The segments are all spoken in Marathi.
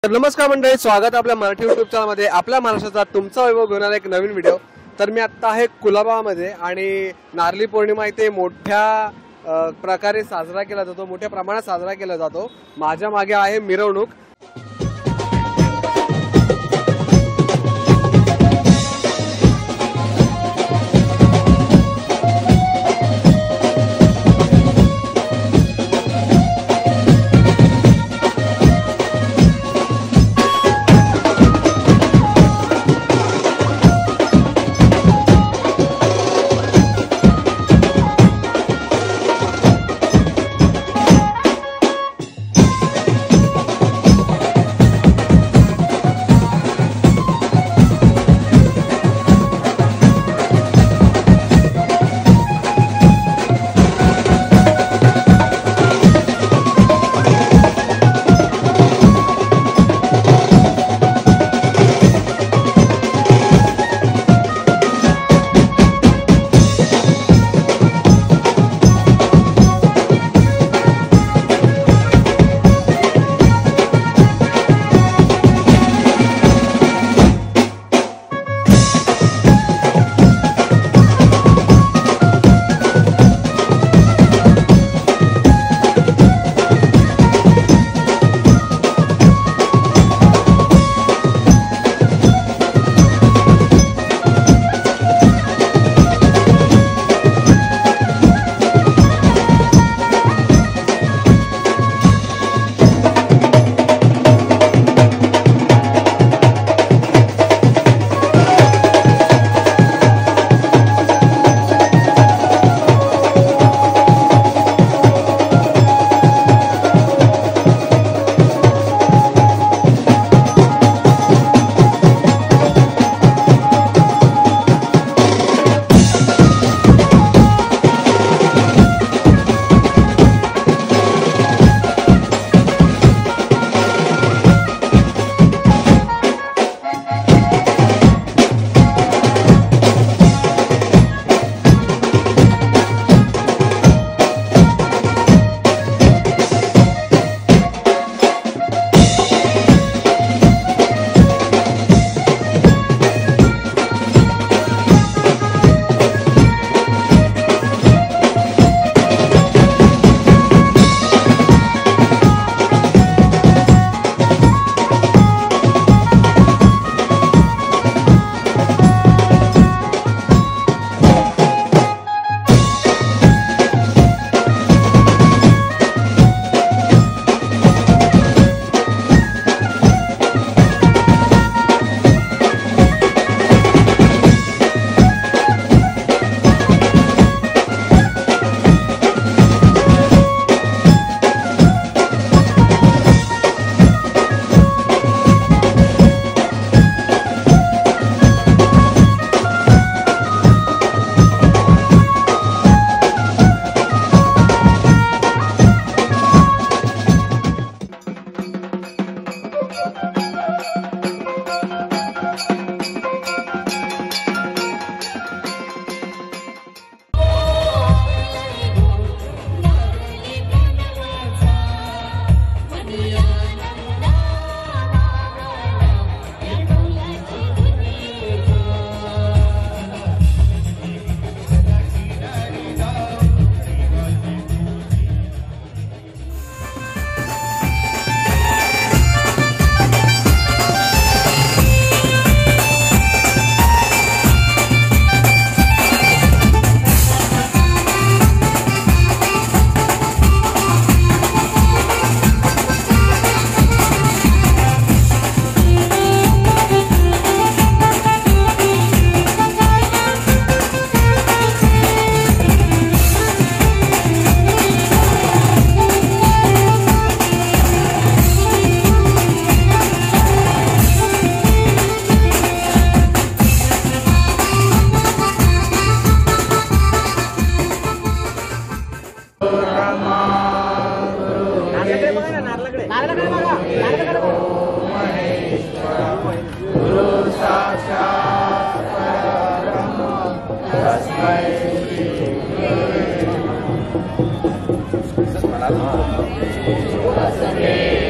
तर नमस्कार मंडळी, स्वागत आपल्या मराठी यूट्यूब चॅनलमध्ये। आपल्या महाराष्ट्राचा तुमचा वैभव घेऊन आला एक नवीन व्हिडिओ। तर मी आता आहे कुलाबामध्ये आणि नारळी पौर्णिमा इथे मोठ्या प्रकारे साजरा केला जातो, मोठ्या प्रमाणात साजरा केला जातो। माझ्या मागे आहे मिरवणूक।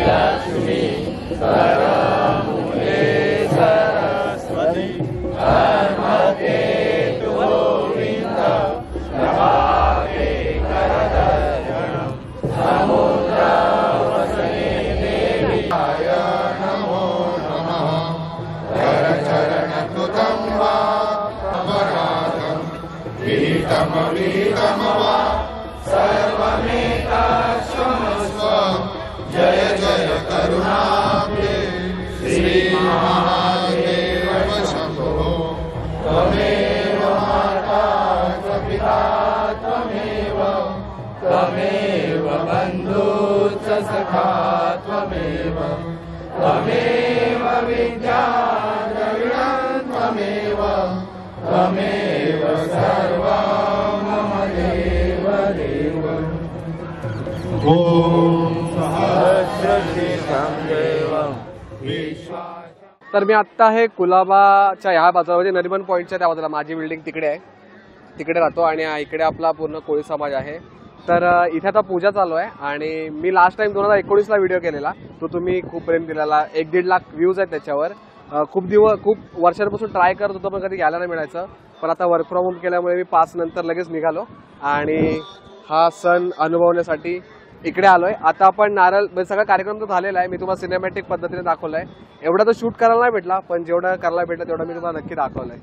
Last त्वमेव बन्धुश्च सखा त्वमेव त्वमेव विद्या द्रविणं त्वमेव त्वमेव सर्वं मम देव देव। ॐ सहस्रशीर्षं देवं विश्वास। तर मी आत्ता आहे कुलाबाच्या ह्या बाजूला म्हणजे नरिमन पॉईंटच्या त्या बाजूला, माझी बिल्डिंग तिकडे आहे, तिकडे राहतो आणि इकडे आपला पूर्ण कोळी समाज आहे। तर इथे आता पूजा चालू आहे आणि मी लास्ट टाइम 2019ला व्हिडिओ केलेला, तो तुम्ही खूप प्रेम दिलेला, 1-1.5 लाख व्ह्यूज आहेत त्याच्यावर। खूप वर्षांपासून ट्राय करत होतो पण कधी घ्यायला नाही मिळायचं, पण आता वर्क फ्रॉम होम केल्यामुळे मी 5 नंतर लगेच निघालो आणि हा सण अनुभवण्यासाठी इकडे आलोय। आता आपण नारळ सगळा कार्यक्रम तो झालेला आहे, मी तुम्हाला सिनेमॅटिक पद्धतीने दाखवलाय। एवढा तर शूट करायला नाही भेटला, पण जेवढं करायला भेटलं तेवढं मी तुम्हाला नक्की दाखवलंय।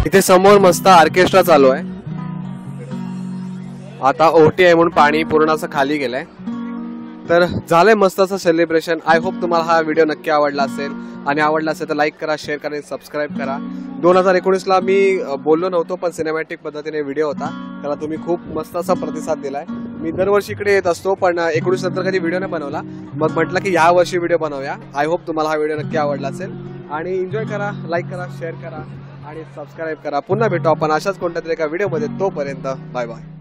इथे समोर मस्त ऑर्केस्ट्रा चालू आहे, आता ओटी आहे म्हणून पाणी पूर्ण असं खाली गेलंय। तर झालंय मस्त असं सेलिब्रेशन। आय होप तुम्हाला हा व्हिडिओ नक्की आवडला असेल, आणि आवडला असेल तर लाईक करा, शेअर करा आणि सबस्क्राईब करा। 2019ला मी बोललो नव्हतो, पण सिनेमॅटिक पद्धतीने व्हिडिओ होता, त्याला तुम्ही खूप मस्त असा प्रतिसाद दिलाय। मी दरवर्षी इकडे येत असतो, पण 19 नंतर कधी व्हिडिओ नाही बनवला, मग म्हटलं की ह्या वर्षी व्हिडिओ बनवूया। आय होप तुम्हाला हा व्हिडिओ नक्की आवडला असेल, आणि एन्जॉय करा, लाईक करा, शेअर करा आणि सबस्क्राईब करा। पुन्हा भेटू आपण अशाच कोणत्या तरी एका व्हिडिओमध्ये, तोपर्यंत बाय बाय।